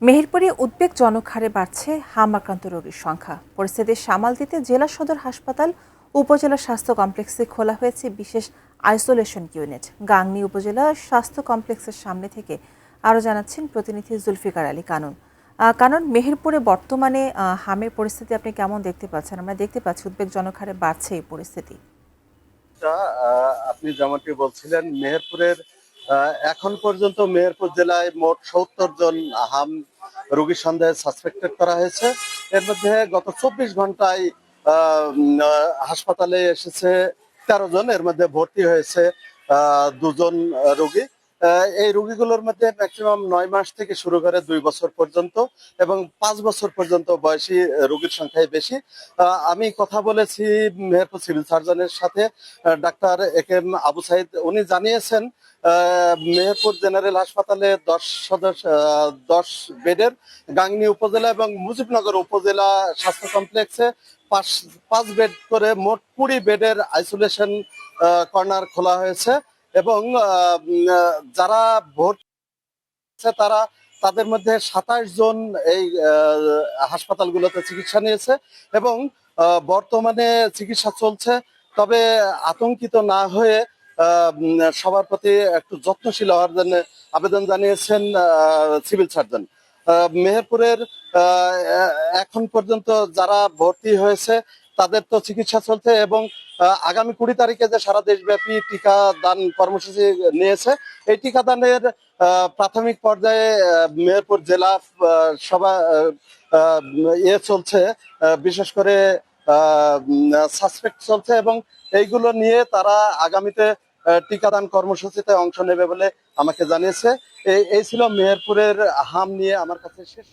মেহেরপুরে উদ্বেগজনক হারে বাড়ছে হাম আক্রান্ত রোগীর সংখ্যা। পরিস্থিতি সামাল দিতে জেলা সদর হাসপাতাল উপজেলা স্বাস্থ্য কমপ্লেক্সে খোলা হয়েছে বিশেষ আইসোলেশন ইউনিট। গাংনী উপজেলা স্বাস্থ্য কমপ্লেক্সের সামনে থেকে আরও জানাচ্ছেন প্রতিনিধি জুলফিকার আলী কানন। কানন, মেহেরপুরে বর্তমানে হামের পরিস্থিতি আপনি কেমন দেখতে পাচ্ছেন? আমরা দেখতে পাচ্ছি উদ্বেগজনক হারে বাড়ছে এই পরিস্থিতি। আপনি যেমনটি বলছিলেন, মেহেরপুরের এখন পর্যন্ত মেহেরপুর জেলায় মোট ৭০ জন হাম রোগীর সন্দেহে সাসপেক্টেড করা হয়েছে। এর মধ্যে গত ২৪ ঘন্টায় হাসপাতালে এসেছে ১৩ জন। এর মধ্যে ভর্তি হয়েছে ২ জন রোগী। এই রোগীগুলোর মধ্যে ম্যাক্সিমাম ৯ মাস থেকে শুরু করে ২ বছর পর্যন্ত এবং ৫ বছর পর্যন্ত বয়সী রোগীর সংখ্যাই বেশি। আমি কথা বলেছি মেহেরপুর সিভিল সার্জনের সাথে, ডাক্তার একেএম আবু সাইদ। উনি জানিয়েছেন মেহেরপুর জেনারেল হাসপাতালে ১০ বেডের গাংনী উপজেলা এবং মুজিবনগর উপজেলা স্বাস্থ্য কমপ্লেক্সে ৫ বেড করে মোট ২০ বেডের আইসোলেশন কর্নার খোলা হয়েছে এবং যারা ভর্তি তারা তাদের মধ্যে ২৭ জন এই হাসপাতালগুলোতে চিকিৎসা নিয়েছে এবং বর্তমানে চিকিৎসা চলছে। তবে আতঙ্কিত না হয়ে সবার প্রতি একটু যত্নশীল হওয়ার জন্য আবেদন জানিয়েছেন সিভিল সার্জন। মেহেরপুরের এখন পর্যন্ত যারা ভর্তি হয়েছে তাদের তো চিকিৎসা চলছে এবং আগামী ২০ তারিখে যে সারা দেশব্যাপী টিকা দান কর্মসূচি নিয়েছে, এই টিকাদানের প্রাথমিক পর্যায়ে মেহেরপুর জেলা সভা চলছে, বিশেষ করে সাসপেক্ট চলছে এবং এইগুলো নিয়ে তারা আগামীতে টিকাদান কর্মসূচিতে অংশ নেবে বলে আমাকে জানিয়েছে। এই ছিল মেহেরপুরের হাম নিয়ে আমার কাছে শেষ।